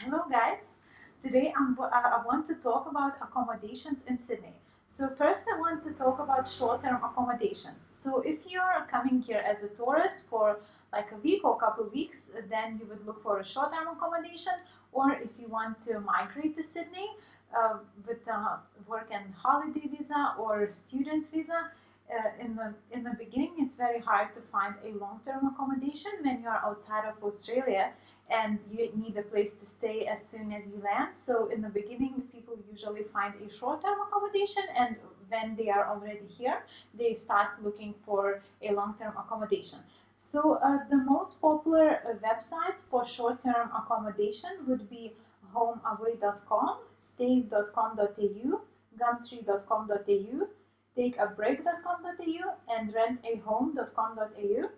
Hello guys, today I want to talk about accommodations in Sydney. So first I want to talk about short-term accommodations. So if you're coming here as a tourist for like a week or a couple of weeks, then you would look for a short-term accommodation, or if you want to migrate to Sydney with a work and holiday visa or student's visa, in the beginning it's very hard to find a long-term accommodation when you are outside of Australia and you need a place to stay as soon as you land. So in the beginning, people usually find a short-term accommodation, and when they are already here, they start looking for a long-term accommodation. So the most popular websites for short-term accommodation would be homeaway.com, stays.com.au, gumtree.com.au, takeabreak.com.au, and rentahome.com.au.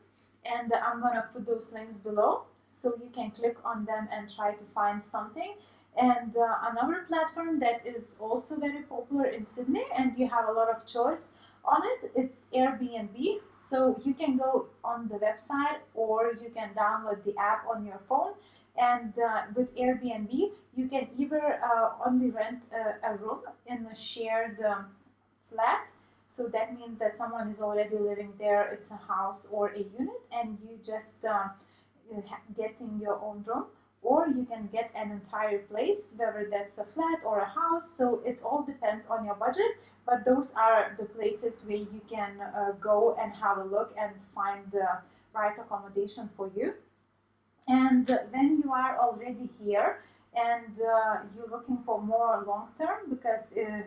And I'm gonna put those links below so you can click on them and try to find something. And another platform that is also very popular in Sydney and you have a lot of choice on it, it's Airbnb. So you can go on the website or you can download the app on your phone. And with Airbnb, you can either only rent a room in a shared flat. So that means that someone is already living there, it's a house or a unit, and you just getting your own room, or you can get an entire place, whether that's a flat or a house. So it all depends on your budget, but those are the places where you can go and have a look and find the right accommodation for you. And when you are already here and you're looking for more long term, because the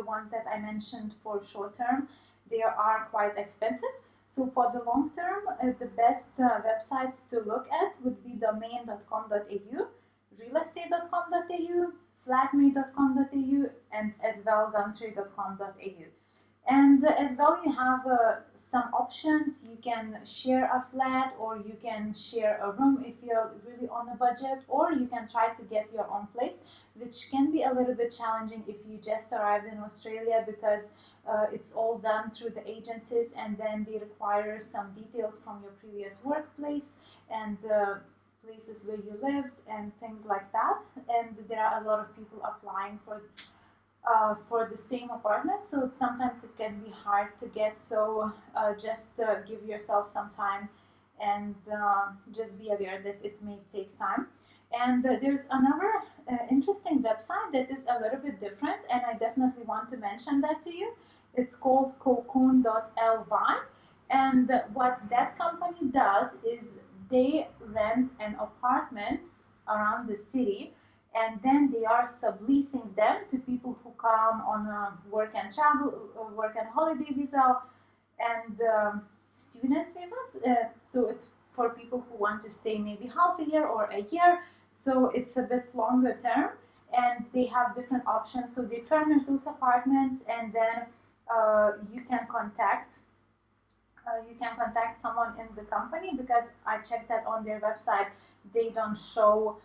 ones that I mentioned for short term, they are quite expensive. So for the long term, the best websites to look at would be domain.com.au, realestate.com.au, flatmate.com.au, and as well gumtree.com.au. And as well, you have some options. You can share a flat, or you can share a room if you're really on a budget, or you can try to get your own place, which can be a little bit challenging if you just arrived in Australia, because it's all done through the agencies, and then they require some details from your previous workplace and places where you lived and things like that. And there are a lot of people applying for the same apartment, so sometimes it can be hard to get. So just give yourself some time and just be aware that it may take time. And there's another interesting website that is a little bit different, and I definitely want to mention that to you. It's called cocoon.ly, and what that company does is they rent an apartments around the city, and then they are subleasing them to people who come on a work and travel, work and holiday visa, and students visas. So it's for people who want to stay maybe half a year or a year. So it's a bit longer term, and they have different options. So they furnish those apartments, and then you can contact. You can contact someone in the company, because I checked that on their website. They don't show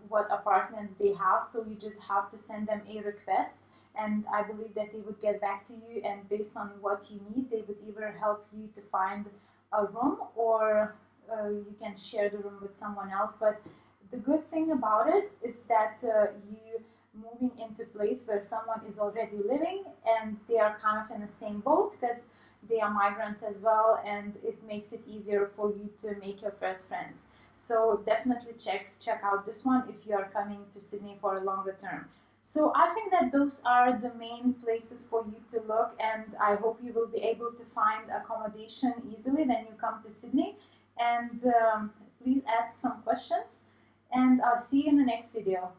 what apartments they have, so you just have to send them a request, and I believe that they would get back to you, and based on what you need, they would either help you to find a room, or you can share the room with someone else. But the good thing about it is that you moving into a place where someone is already living and they are kind of in the same boat, because they are migrants as well, and it makes it easier for you to make your first friends. So definitely check out this one if you are coming to Sydney for a longer term. So I think that those are the main places for you to look, and I hope you will be able to find accommodation easily when you come to Sydney. And please ask some questions, and I'll see you in the next video.